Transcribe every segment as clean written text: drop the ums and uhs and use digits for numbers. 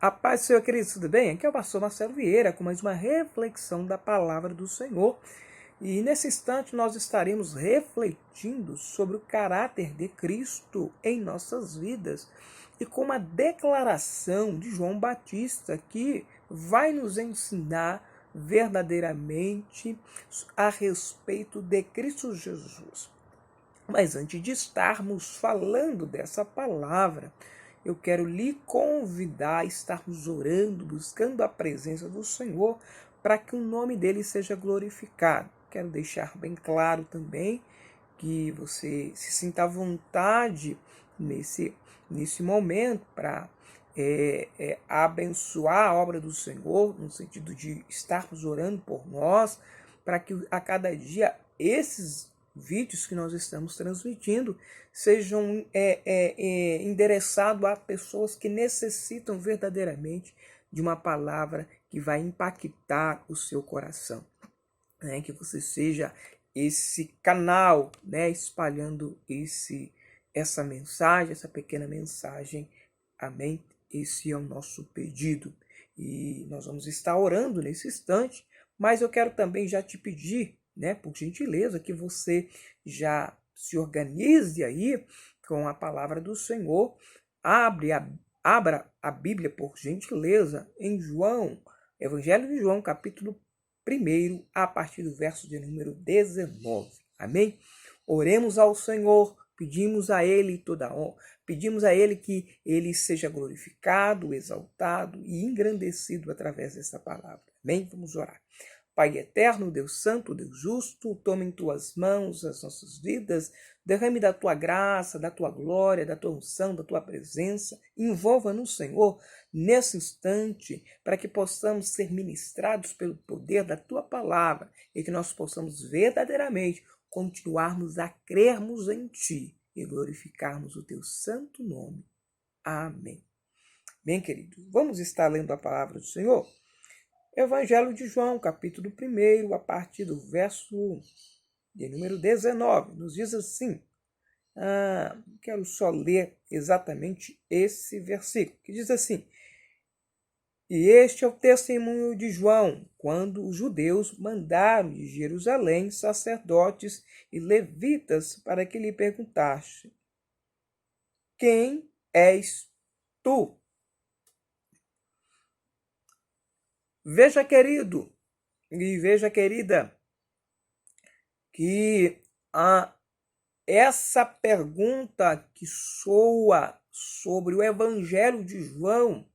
A paz do Senhor, queridos, tudo bem? Aqui é o pastor Marcelo Vieira com mais uma reflexão da palavra do Senhor. E nesse instante nós estaremos refletindo sobre o caráter de Cristo em nossas vidas e com uma declaração de João Batista que vai nos ensinar verdadeiramente a respeito de Cristo Jesus. Mas antes de estarmos falando dessa palavra, eu quero lhe convidar a estarmos orando, buscando a presença do Senhor, para que o nome dele seja glorificado. Quero deixar bem claro também que você se sinta à vontade nesse momento para abençoar a obra do Senhor, no sentido de estarmos orando por nós, para que a cada dia esses vídeos que nós estamos transmitindo sejam endereçados a pessoas que necessitam verdadeiramente de uma palavra que vai impactar o seu coração. Que você seja esse canal, espalhando essa mensagem, essa pequena mensagem. Amém? Esse é o nosso pedido. E nós vamos estar orando nesse instante, mas eu quero também já te pedir, por gentileza, que você já se organize aí com a palavra do Senhor. Abra a Bíblia, por gentileza, em Evangelho de João, capítulo 1, a partir do verso de número 19. Amém? Oremos ao Senhor, pedimos a Ele toda a honra, pedimos a Ele que Ele seja glorificado, exaltado e engrandecido através dessa palavra. Amém? Vamos orar. Pai eterno, Deus santo, Deus justo, toma em tuas mãos as nossas vidas, derrame da tua graça, da tua glória, da tua unção, da tua presença, envolva-nos, Senhor, nesse instante, para que possamos ser ministrados pelo poder da tua palavra e que nós possamos verdadeiramente continuarmos a crermos em ti e glorificarmos o teu santo nome. Amém. Bem, querido, vamos estar lendo a palavra do Senhor? Evangelho de João, capítulo 1, a partir do verso de número 19, nos diz assim, quero só ler exatamente esse versículo, que diz assim: E este é o testemunho de João, quando os judeus mandaram de Jerusalém sacerdotes e levitas para que lhe perguntassem: Quem és tu? Veja, querido, e veja, querida, que essa pergunta que soa sobre o Evangelho de João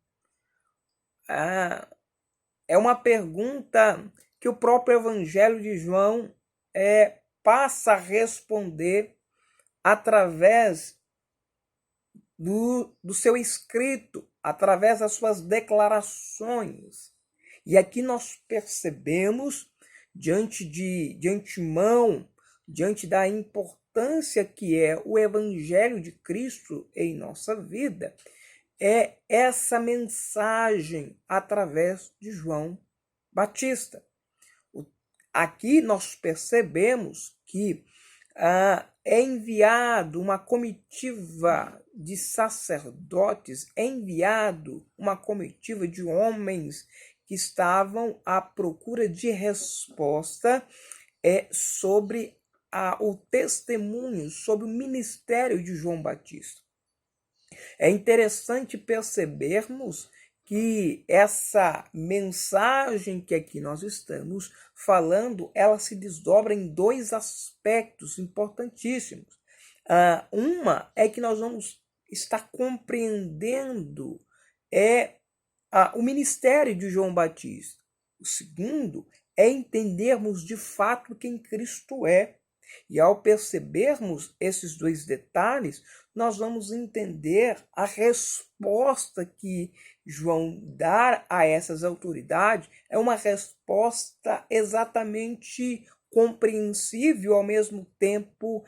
é uma pergunta que o próprio Evangelho de João passa a responder através do seu escrito, através das suas declarações. E aqui nós percebemos, diante antemão, diante da importância que é o Evangelho de Cristo em nossa vida, é essa mensagem através de João Batista. Aqui nós percebemos que é enviado uma comitiva de sacerdotes, é enviado uma comitiva de homens que estavam à procura de resposta sobre o testemunho, sobre o ministério de João Batista. É interessante percebermos que essa mensagem que aqui nós estamos falando, ela se desdobra em dois aspectos importantíssimos. Uma é que nós vamos estar compreendendo o ministério de João Batista. O segundo é entendermos de fato quem Cristo é. E ao percebermos esses dois detalhes, nós vamos entender a resposta que João dá a essas autoridades. É uma resposta exatamente compreensível, ao mesmo tempo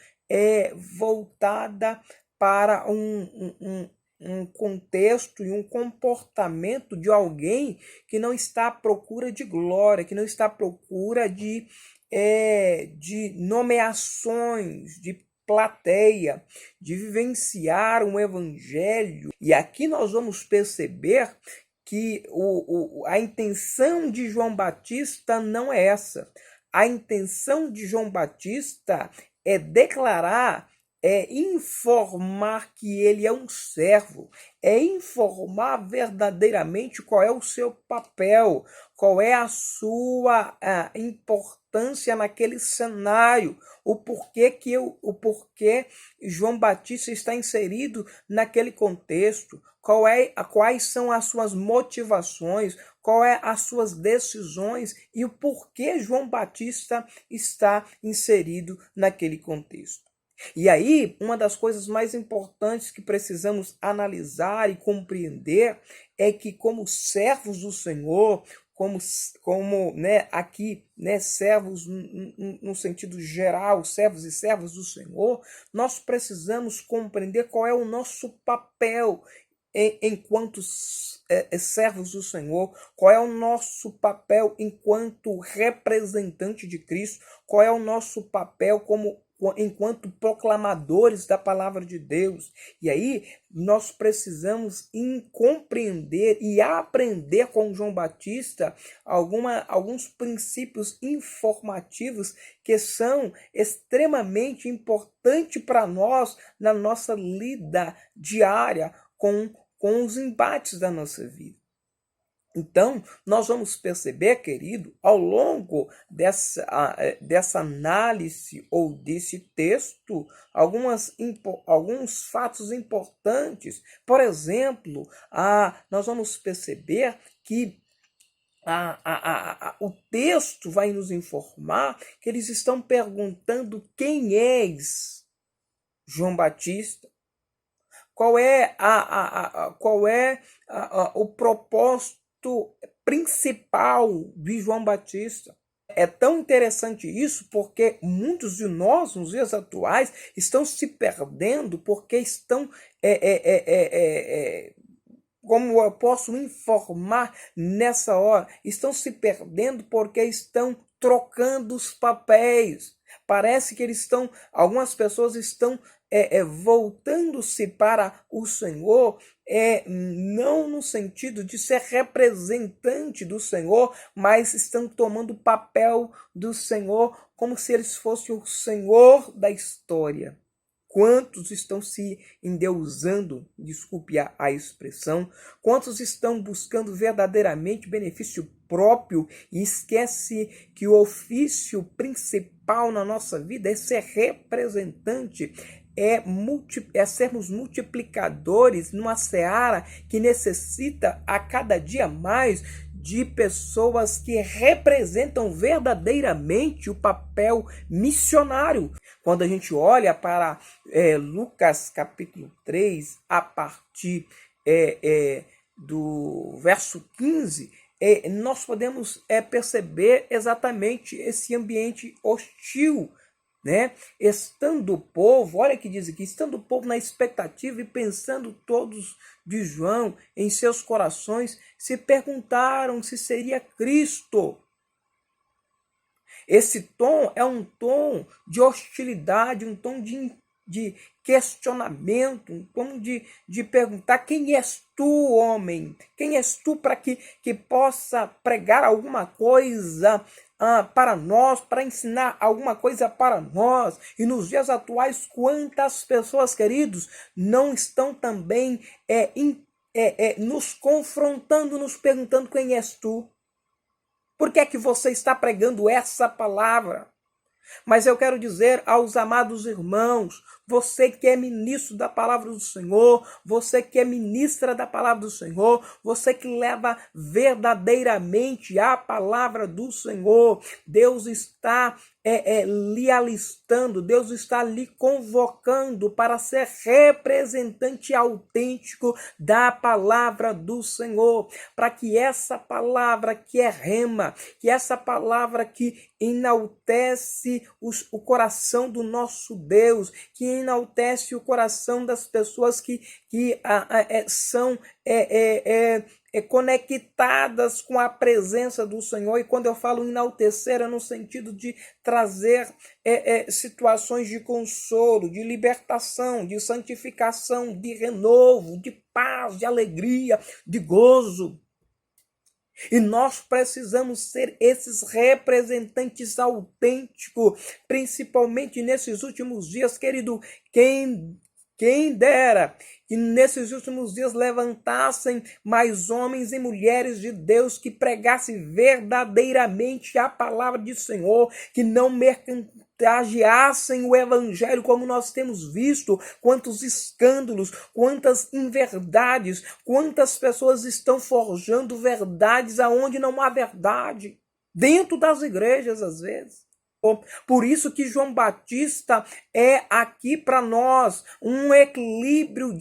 voltada para um contexto e um comportamento de alguém que não está à procura de glória, que não está à procura de nomeações, de plateia, de vivenciar um evangelho. E aqui nós vamos perceber que a intenção de João Batista não é essa. A intenção de João Batista é declarar, é informar que ele é um servo, é informar verdadeiramente qual é o seu papel, qual é a sua importância naquele cenário, o porquê João Batista está inserido naquele contexto, quais são as suas motivações, qual é as suas decisões e o porquê João Batista está inserido naquele contexto. E aí, uma das coisas mais importantes que precisamos analisar e compreender é que, como servos do Senhor, como aqui, servos no sentido geral, servos e servas do Senhor, nós precisamos compreender qual é o nosso papel enquanto servos do Senhor, qual é o nosso papel enquanto representante de Cristo, qual é o nosso papel enquanto proclamadores da palavra de Deus. E aí nós precisamos compreender e aprender com João Batista alguns princípios informativos que são extremamente importantes para nós na nossa lida diária com os embates da nossa vida. Então, nós vamos perceber, querido, ao longo dessa análise ou desse texto, alguns fatos importantes. Por exemplo, nós vamos perceber que o texto vai nos informar que eles estão perguntando quem és, João Batista. Qual é o propósito principal de João Batista? É tão interessante isso porque muitos de nós, nos dias atuais, estão se perdendo porque estão, como eu posso informar nessa hora, estão se perdendo porque estão trocando os papéis. Parece que algumas pessoas estão voltando-se para o Senhor, não no sentido de ser representante do Senhor, mas estão tomando o papel do Senhor como se eles fossem o Senhor da história. Quantos estão se endeusando, desculpe a expressão, quantos estão buscando verdadeiramente benefício próprio e esquece que o ofício principal na nossa vida é ser representante, é sermos multiplicadores numa seara que necessita a cada dia mais de pessoas que representam verdadeiramente o papel missionário. Quando a gente olha para Lucas capítulo 3, a partir do verso 15, nós podemos perceber exatamente esse ambiente hostil, né? Estando o povo, olha que diz aqui, estando o povo na expectativa e pensando todos de João em seus corações, se perguntaram se seria Cristo. Esse tom é um tom de hostilidade, um tom de questionamento, um tom de perguntar: quem és tu, homem? Quem és tu para que possa pregar alguma coisa para nós, para ensinar alguma coisa para nós? E nos dias atuais, quantas pessoas, queridos, não estão também nos confrontando, nos perguntando: quem és tu? Por que é que você está pregando essa palavra? Mas eu quero dizer aos amados irmãos, você que é ministro da palavra do Senhor, você que é ministra da palavra do Senhor, você que leva verdadeiramente a palavra do Senhor, Deus está lhe alistando, Deus está lhe convocando para ser representante autêntico da palavra do Senhor, para que essa palavra que é rema, que essa palavra que enaltece o coração do nosso Deus, que enaltece o coração das pessoas que são conectadas com a presença do Senhor. E quando eu falo enaltecer, é no sentido de trazer situações de consolo, de libertação, de santificação, de renovo, de paz, de alegria, de gozo. E nós precisamos ser esses representantes autênticos, principalmente nesses últimos dias, querido. Quem dera que nesses últimos dias levantassem mais homens e mulheres de Deus que pregassem verdadeiramente a palavra do Senhor, que não mercantilassem o evangelho, como nós temos visto, quantos escândalos, quantas inverdades, quantas pessoas estão forjando verdades aonde não há verdade, dentro das igrejas às vezes. Por isso que João Batista é aqui para nós um equilíbrio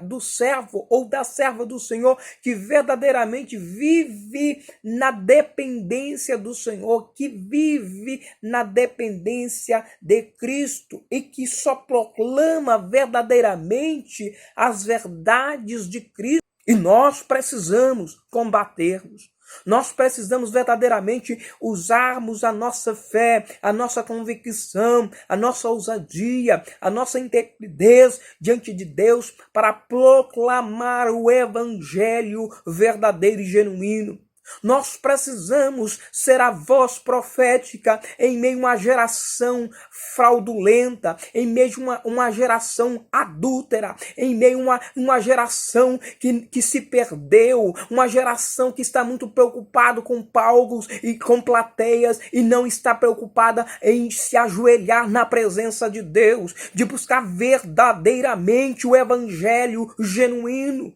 do servo ou da serva do Senhor que verdadeiramente vive na dependência do Senhor, que vive na dependência de Cristo e que só proclama verdadeiramente as verdades de Cristo. E nós precisamos combatermos. Nós precisamos verdadeiramente usarmos a nossa fé, a nossa convicção, a nossa ousadia, a nossa intrepidez diante de Deus para proclamar o evangelho verdadeiro e genuíno. Nós precisamos ser a voz profética em meio a uma geração fraudulenta, em meio a uma geração adúltera, em meio a uma geração que se perdeu, uma geração que está muito preocupada com palcos e com plateias e não está preocupada em se ajoelhar na presença de Deus, de buscar verdadeiramente o evangelho genuíno.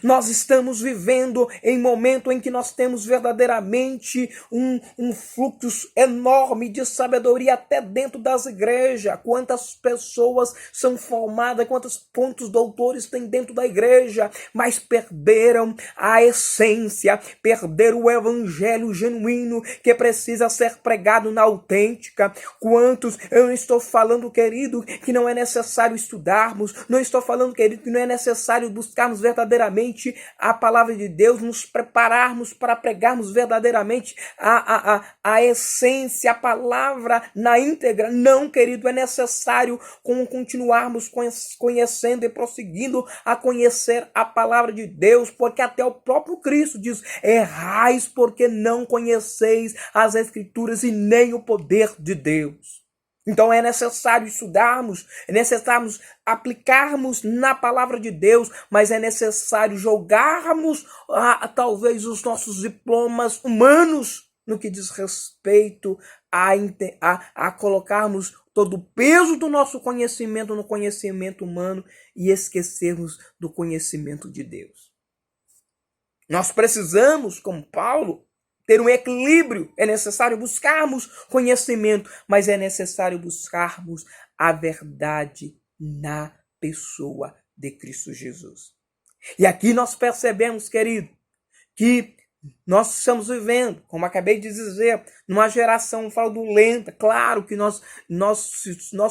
Nós estamos vivendo em momento em que nós temos verdadeiramente um fluxo enorme de sabedoria até dentro das igrejas. Quantas pessoas são formadas, quantos pontos doutores tem dentro da igreja, mas perderam a essência, perderam o evangelho genuíno que precisa ser pregado na autêntica. Quantos, eu não estou falando, querido, que não é necessário estudarmos, não estou falando, querido, que não é necessário buscarmos verdadeiramente a palavra de Deus, nos prepararmos para pregarmos verdadeiramente a essência, a palavra na íntegra. Não, querido, é necessário continuarmos conhecendo e prosseguindo a conhecer a palavra de Deus, porque até o próprio Cristo diz: errais porque não conheceis as Escrituras e nem o poder de Deus. Então é necessário estudarmos, é necessário aplicarmos na palavra de Deus, mas é necessário jogarmos talvez os nossos diplomas humanos no que diz respeito a colocarmos todo o peso do nosso conhecimento no conhecimento humano e esquecermos do conhecimento de Deus. Nós precisamos, como Paulo, ter um equilíbrio. É necessário buscarmos conhecimento, mas é necessário buscarmos a verdade na pessoa de Cristo Jesus. E aqui nós percebemos, querido, que nós estamos vivendo, como acabei de dizer, numa geração fraudulenta. Claro que nós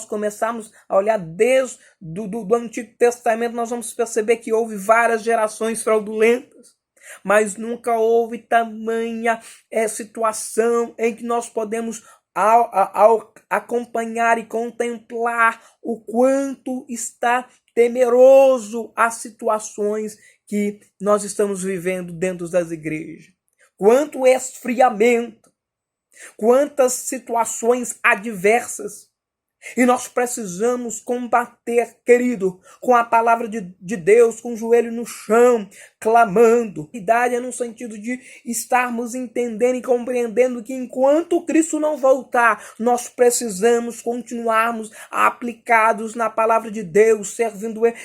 começarmos a olhar desde do Antigo Testamento, nós vamos perceber que houve várias gerações fraudulentas. Mas nunca houve tamanha situação em que nós podemos ao acompanhar e contemplar o quanto está temeroso as situações que nós estamos vivendo dentro das igrejas. Quanto esfriamento, quantas situações adversas. E nós precisamos combater, querido, com a palavra de Deus, com o joelho no chão, clamando. Idade é no sentido de estarmos entendendo e compreendendo que enquanto Cristo não voltar, nós precisamos continuarmos aplicados na palavra de Deus,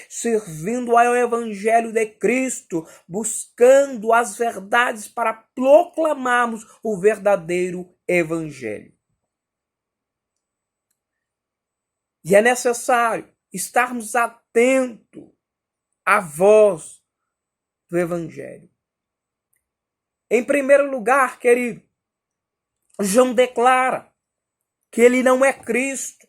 servindo ao evangelho de Cristo, buscando as verdades para proclamarmos o verdadeiro evangelho. E é necessário estarmos atentos à voz do evangelho. Em primeiro lugar, querido, João declara que ele não é Cristo.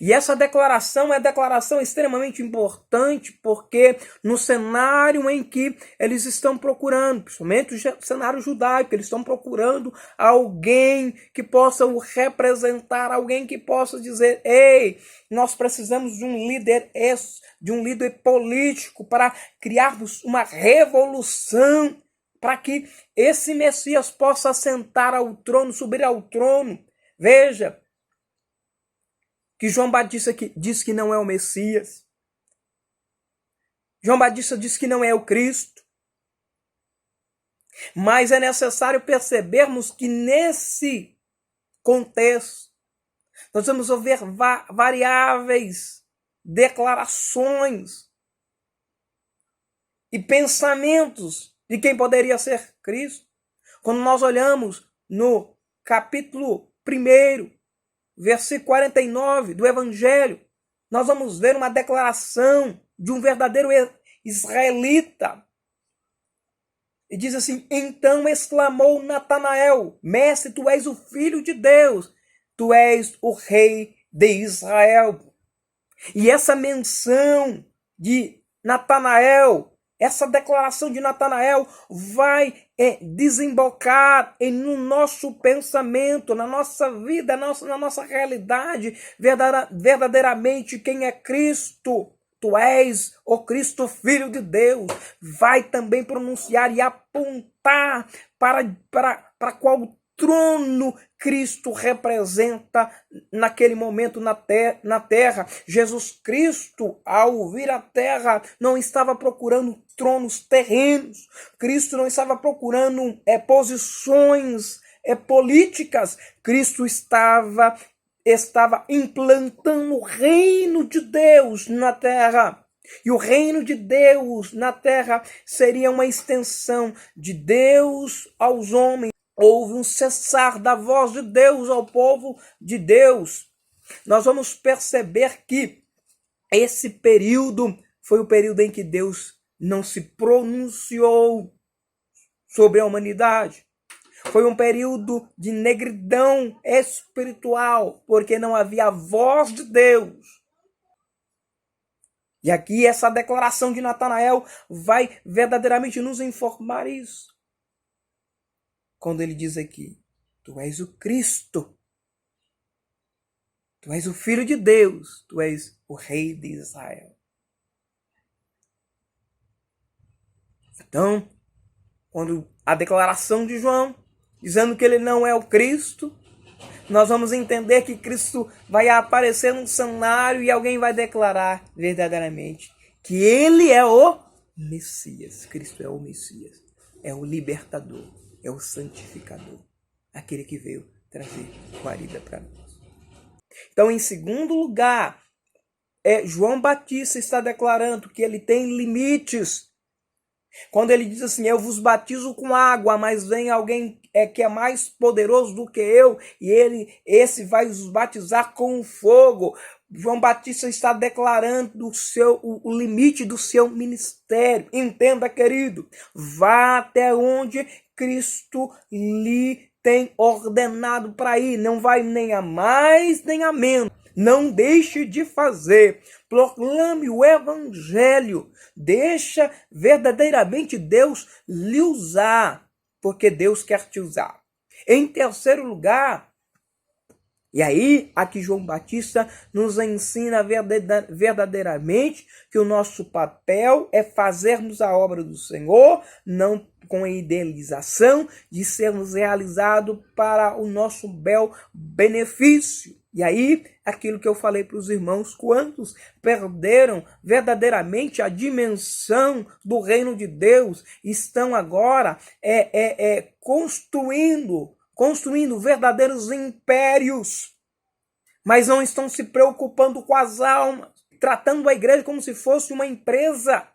E essa declaração é declaração extremamente importante, porque no cenário em que eles estão procurando, principalmente o cenário judaico, eles estão procurando alguém que possa o representar, alguém que possa dizer: ei, nós precisamos de um líder político para criarmos uma revolução para que esse Messias possa sentar ao trono, subir ao trono. Veja que João Batista diz que não é o Messias. João Batista diz que não é o Cristo. Mas é necessário percebermos que nesse contexto nós vamos ver variáveis declarações e pensamentos de quem poderia ser Cristo. Quando nós olhamos no capítulo 1, versículo 49 do Evangelho, nós vamos ver uma declaração de um verdadeiro israelita. E diz assim: então exclamou Natanael: Mestre, tu és o Filho de Deus, tu és o Rei de Israel. E essa menção de Natanael, essa declaração de Natanael vai desembocar no nosso pensamento, na nossa vida, na nossa realidade, verdadeiramente quem é Cristo. Tu és o Cristo, Filho de Deus. Vai também pronunciar e apontar para qual trono Cristo representa naquele momento na terra. Jesus Cristo, ao vir à terra, não estava procurando tronos terrenos. Cristo não estava procurando posições políticas. Cristo estava implantando o reino de Deus na terra. E o reino de Deus na terra seria uma extensão de Deus aos homens. Houve um cessar da voz de Deus ao povo de Deus. Nós vamos perceber que esse período foi o período em que Deus não se pronunciou sobre a humanidade. Foi um período de negridão espiritual, porque não havia a voz de Deus. E aqui essa declaração de Natanael vai verdadeiramente nos informar isso. Quando ele diz aqui: tu és o Cristo, tu és o Filho de Deus, tu és o Rei de Israel. Então, quando a declaração de João, dizendo que ele não é o Cristo, nós vamos entender que Cristo vai aparecer num cenário e alguém vai declarar verdadeiramente que ele é o Messias. Cristo é o Messias, é o libertador, é o santificador, aquele que veio trazer guarida para nós. Então, em segundo lugar, João Batista está declarando que ele tem limites. Quando ele diz assim: eu vos batizo com água, mas vem alguém que é mais poderoso do que eu, e esse vai os batizar com fogo. João Batista está declarando o limite do seu ministério. Entenda, querido, vá até onde Cristo lhe tem ordenado para ir. Não vai nem a mais nem a menos. Não deixe de fazer. Proclame o evangelho. Deixa verdadeiramente Deus lhe usar, porque Deus quer te usar. Em terceiro lugar, e aí aqui João Batista nos ensina verdadeiramente que o nosso papel é fazermos a obra do Senhor, não com a idealização de sermos realizados para o nosso bel benefício. E aí, aquilo que eu falei para os irmãos, quantos perderam verdadeiramente a dimensão do reino de Deus, estão agora construindo verdadeiros impérios, mas não estão se preocupando com as almas, tratando a igreja como se fosse uma empresa.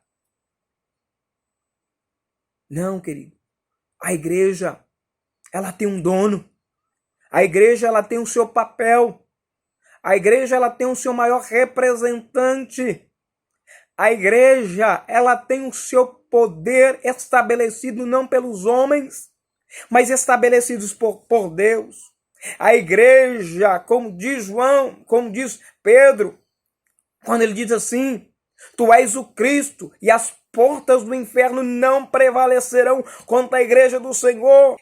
Não, querido. A igreja, ela tem um dono. A igreja, ela tem o seu papel. A igreja, ela tem o seu maior representante. A igreja, ela tem o seu poder estabelecido não pelos homens, mas estabelecidos por Deus. A igreja, como diz João, como diz Pedro, quando ele diz assim: tu és o Cristo e as portas do inferno não prevalecerão contra a igreja do Senhor.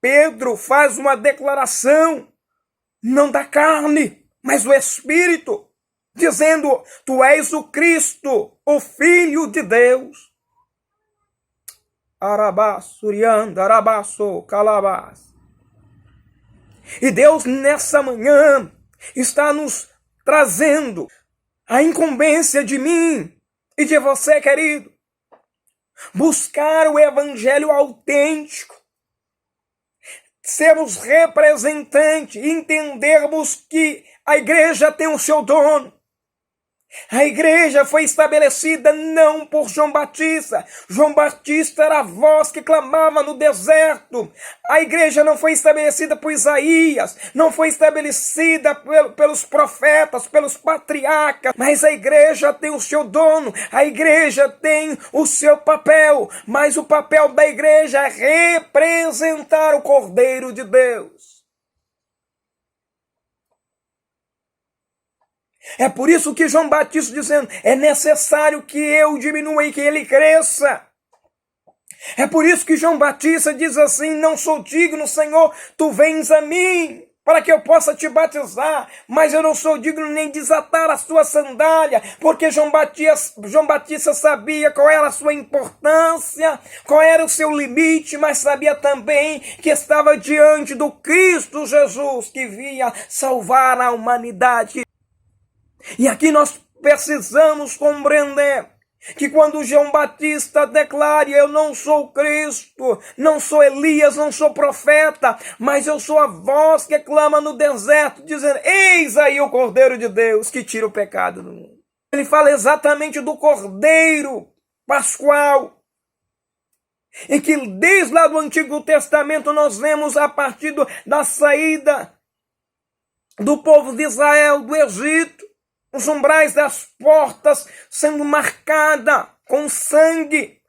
Pedro faz uma declaração, não da carne, mas do Espírito, dizendo: tu és o Cristo, o Filho de Deus. arabá, surianda, arabaço, calabás. E Deus, nessa manhã, está nos trazendo a incumbência de mim e de você, querido, buscar o evangelho autêntico, sermos representantes, entendermos que a igreja tem o seu dono. A igreja foi estabelecida não por João Batista. João Batista era a voz que clamava no deserto. A igreja não foi estabelecida por Isaías, não foi estabelecida pelos profetas, pelos patriarcas, mas a igreja tem o seu dono, a igreja tem o seu papel, mas o papel da igreja é representar o Cordeiro de Deus. É por isso que João Batista dizendo, é necessário que eu diminua e que ele cresça. É por isso que João Batista diz assim, não sou digno, Senhor, tu vens a mim, para que eu possa te batizar, mas eu não sou digno nem desatar a sua sandália, porque João Batista sabia qual era a sua importância, qual era o seu limite, mas sabia também que estava diante do Cristo Jesus, que vinha salvar a humanidade. E aqui nós precisamos compreender que quando João Batista declara, eu não sou Cristo, não sou Elias, não sou profeta, mas eu sou a voz que clama no deserto, dizendo, eis aí o Cordeiro de Deus que tira o pecado do mundo. Ele fala exatamente do Cordeiro Pascual, e que desde lá do Antigo Testamento nós vemos a partir da saída do povo de Israel do Egito, os umbrais das portas sendo marcada com sangue,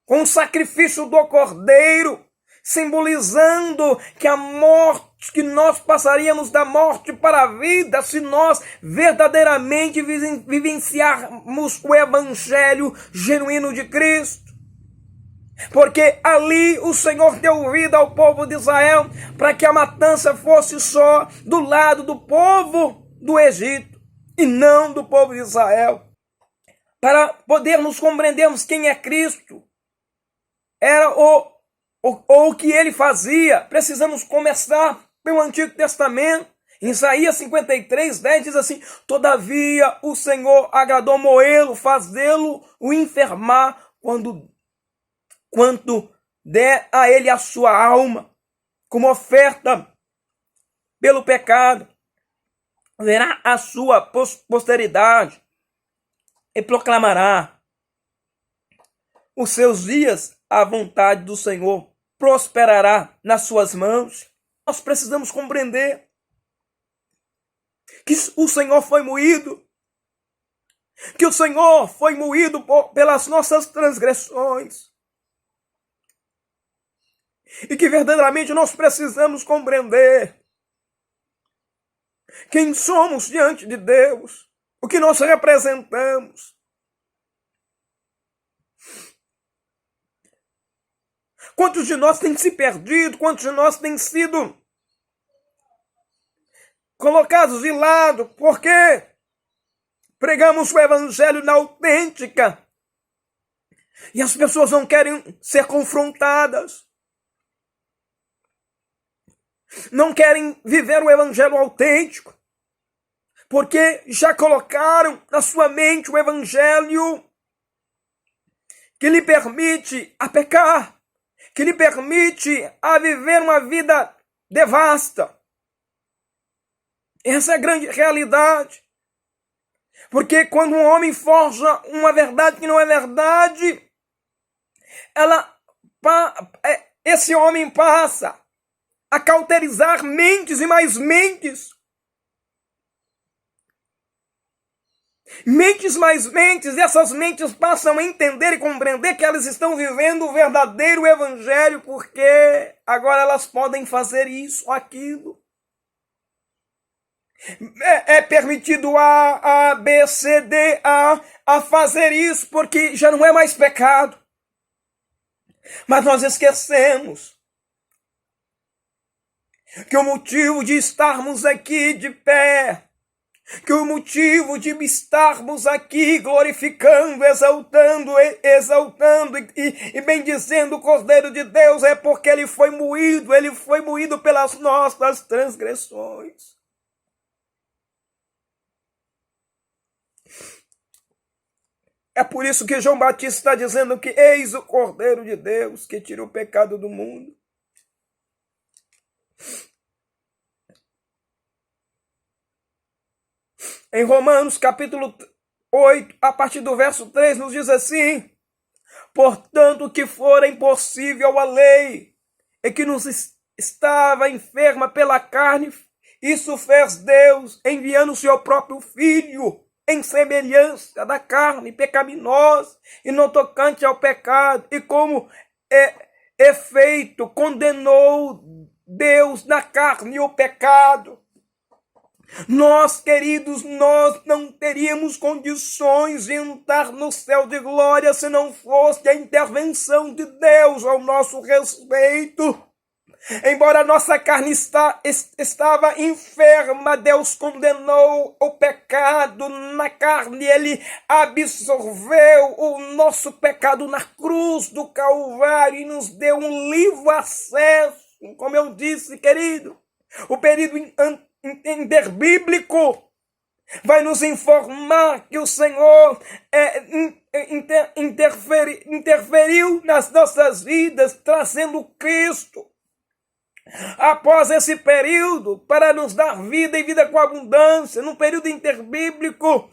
com o sacrifício do Cordeiro, simbolizando que a morte, que nós passaríamos da morte para a vida se nós verdadeiramente vivenciarmos o evangelho genuíno de Cristo. Porque ali o Senhor deu vida ao povo de Israel para que a matança fosse só do lado do povo do Egito e não do povo de Israel. Para podermos compreendermos quem é Cristo, era o que ele fazia, precisamos começar pelo Antigo Testamento. Em Isaías 53:10 diz assim, todavia o Senhor agradou moê-lo, fazê-lo o enfermar, quanto der a ele a sua alma, como oferta pelo pecado. Verá a sua posteridade e proclamará os seus dias, a vontade do Senhor prosperará nas suas mãos. Nós precisamos compreender que o Senhor foi moído, que o Senhor foi moído pelas nossas transgressões, e que verdadeiramente nós precisamos compreender quem somos diante de Deus, o que nós representamos. Quantos de nós têm se perdido, quantos de nós têm sido colocados de lado, porque pregamos o evangelho na autêntica e as pessoas não querem ser confrontadas, não querem viver o evangelho autêntico, porque já colocaram na sua mente o evangelho que lhe permite a pecar, que lhe permite a viver uma vida devasta. Essa é a grande realidade. Porque quando um homem forja uma verdade que não é verdade, esse homem passa a cauterizar mentes e mais mentes. Mentes mais mentes, e essas mentes passam a entender e compreender que elas estão vivendo o verdadeiro evangelho, porque agora elas podem fazer isso ou aquilo. É permitido A, B, C, D, a fazer isso, porque já não é mais pecado. Mas nós esquecemos que o motivo de estarmos aqui de pé, que o motivo de estarmos aqui glorificando, exaltando e bendizendo o Cordeiro de Deus é porque ele foi moído pelas nossas transgressões. É por isso que João Batista está dizendo que eis o Cordeiro de Deus que tira o pecado do mundo. Em Romanos capítulo 8, a partir do verso 3, nos diz assim: portanto, que fora impossível a lei, e que nos estava enferma pela carne, isso fez Deus, enviando o seu próprio Filho, em semelhança da carne pecaminosa, e não tocante ao pecado, e como efeito condenou Deus na carne o pecado. Nós, queridos, nós não teríamos condições de entrar no céu de glória se não fosse a intervenção de Deus ao nosso respeito. Embora a nossa carne estava enferma, Deus condenou o pecado na carne. Ele absorveu o nosso pecado na cruz do Calvário e nos deu um livre acesso. Como eu disse, querido, o período entender bíblico vai nos informar que o Senhor interferiu nas nossas vidas, trazendo Cristo após esse período para nos dar vida e vida com abundância. No período interbíblico,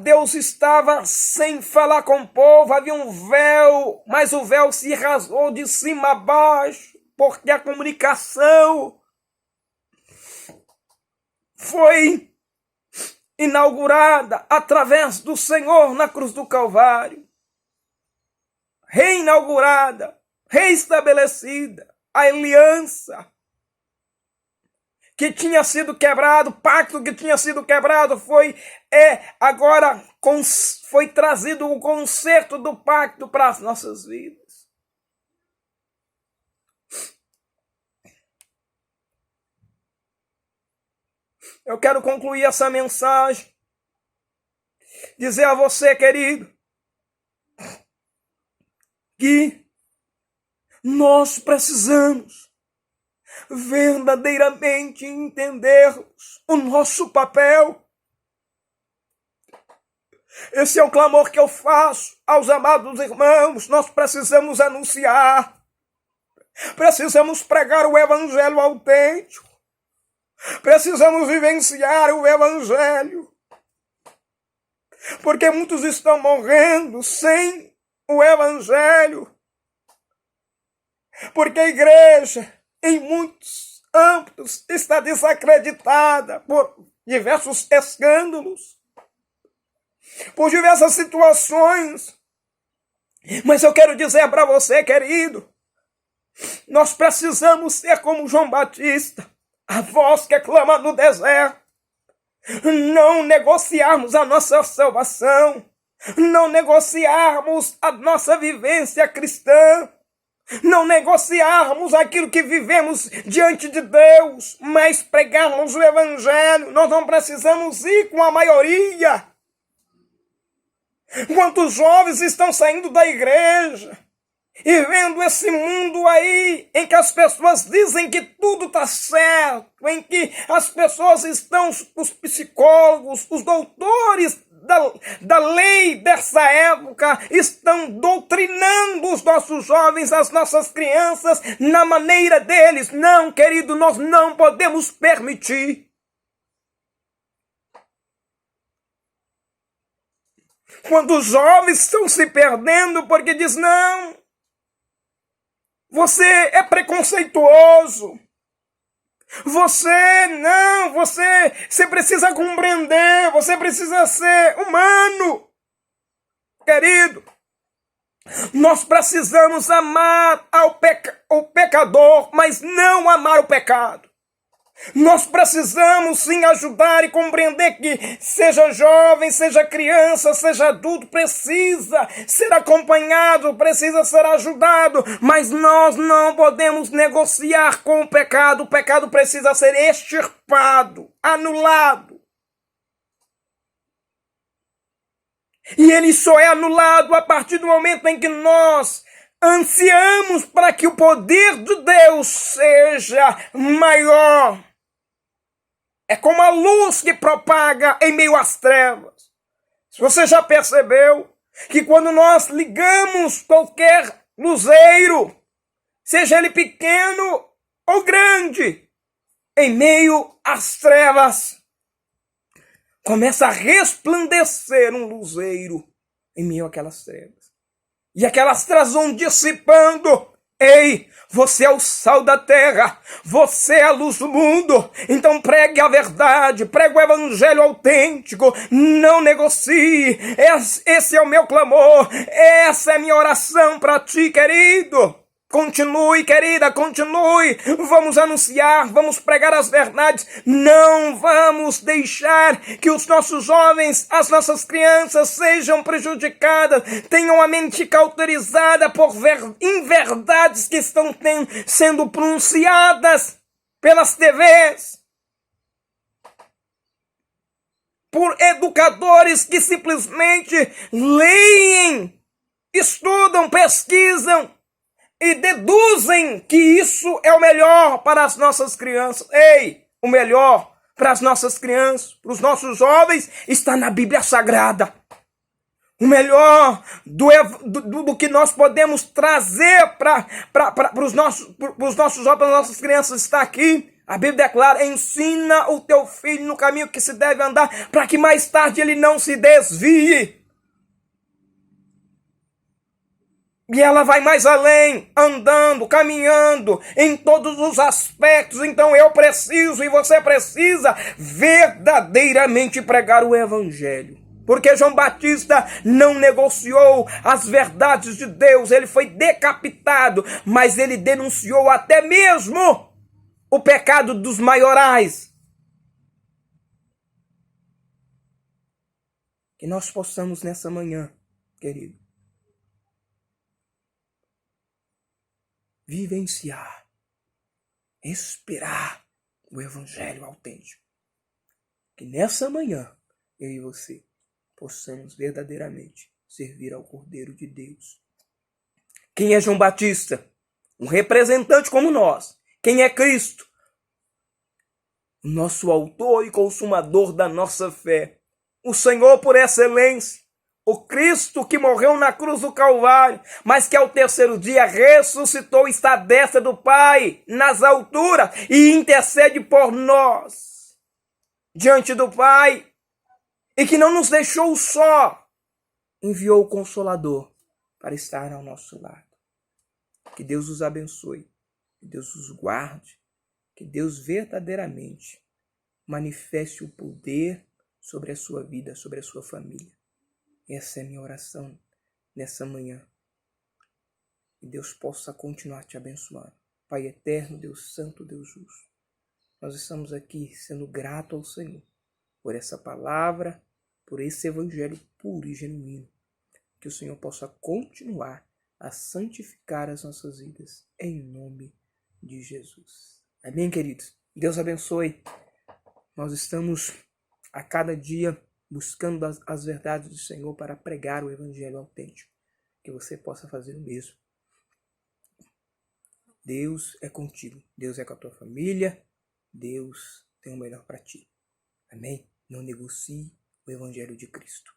Deus estava sem falar com o povo, havia um véu, mas o véu se rasgou de cima a baixo, porque a comunicação foi inaugurada através do Senhor na cruz do Calvário. Reinaugurada, reestabelecida, a aliança que tinha sido quebrado, o pacto que tinha sido quebrado, agora foi trazido o conserto do pacto para as nossas vidas. Eu quero concluir essa mensagem, dizer a você, querido, que nós precisamos verdadeiramente entendermos o nosso papel. Esse é o clamor que eu faço aos amados irmãos. Nós precisamos anunciar, precisamos pregar o evangelho autêntico, precisamos vivenciar o evangelho, porque muitos estão morrendo sem o evangelho, porque a igreja, em muitos âmbitos, está desacreditada por diversos escândalos, por diversas situações. Mas eu quero dizer para você, querido, nós precisamos ser como João Batista, a voz que clama no deserto. Não negociarmos a nossa salvação, não negociarmos a nossa vivência cristã, não negociarmos aquilo que vivemos diante de Deus, mas pregarmos o evangelho. Nós não precisamos ir com a maioria. Quantos jovens estão saindo da igreja e vendo esse mundo aí em que as pessoas dizem que tudo está certo, em que as pessoas estão, os psicólogos, os doutores da lei dessa época, estão doutrinando os nossos jovens, as nossas crianças, na maneira deles. Não, querido, nós não podemos permitir. Quando os jovens estão se perdendo porque diz, não, você é preconceituoso. Você precisa compreender, você precisa ser humano. Querido, nós precisamos amar o pecador, mas não amar o pecado. Nós precisamos sim ajudar e compreender que seja jovem, seja criança, seja adulto, precisa ser acompanhado, precisa ser ajudado, mas nós não podemos negociar com o pecado. O pecado precisa ser extirpado, anulado. E ele só é anulado a partir do momento em que nós ansiamos para que o poder de Deus seja maior. É como a luz que propaga em meio às trevas. Se você já percebeu que quando nós ligamos qualquer luzeiro, seja ele pequeno ou grande, em meio às trevas, começa a resplandecer um luzeiro em meio àquelas trevas. E aquelas trevas vão dissipando. Ei, você é o sal da terra, você é a luz do mundo, então pregue a verdade, pregue o evangelho autêntico, não negocie, esse é o meu clamor, essa é a minha oração para ti, querido. Continue, querida, continue. Vamos anunciar, vamos pregar as verdades. Não vamos deixar que os nossos jovens, as nossas crianças sejam prejudicadas, tenham a mente cauterizada por inverdades que estão sendo pronunciadas pelas TVs, por educadores que simplesmente leem, estudam, pesquisam e deduzem que isso é o melhor para as nossas crianças. Ei, o melhor para as nossas crianças, para os nossos jovens, está na Bíblia Sagrada. O melhor do que nós podemos trazer para os nossos jovens, para as nossas crianças, está aqui. A Bíblia declara: ensina o teu filho no caminho que se deve andar, para que mais tarde ele não se desvie. E ela vai mais além, andando, caminhando, em todos os aspectos. Então eu preciso e você precisa verdadeiramente pregar o evangelho. Porque João Batista não negociou as verdades de Deus, ele foi decapitado, mas ele denunciou até mesmo o pecado dos maiorais. Que nós possamos nessa manhã, querido, vivenciar, esperar o evangelho autêntico. Que nessa manhã, eu e você, possamos verdadeiramente servir ao Cordeiro de Deus. Quem é João Batista? Um representante como nós. Quem é Cristo? O nosso autor e consumador da nossa fé. O Senhor por excelência. O Cristo que morreu na cruz do Calvário, mas que ao terceiro dia ressuscitou, está à destra do Pai, nas alturas, e intercede por nós, diante do Pai, e que não nos deixou só, enviou o Consolador para estar ao nosso lado. Que Deus os abençoe, que Deus os guarde, que Deus verdadeiramente manifeste o poder sobre a sua vida, sobre a sua família. Essa é a minha oração nessa manhã. Que Deus possa continuar te abençoando. Pai eterno, Deus santo, Deus justo. Nós estamos aqui sendo gratos ao Senhor por essa palavra, por esse evangelho puro e genuíno. Que o Senhor possa continuar a santificar as nossas vidas. Em nome de Jesus. Amém, queridos? Deus abençoe. Nós estamos a cada dia buscando as verdades do Senhor para pregar o evangelho autêntico. Que você possa fazer o mesmo. Deus é contigo. Deus é com a tua família. Deus tem o melhor para ti. Amém? Não negocie o evangelho de Cristo.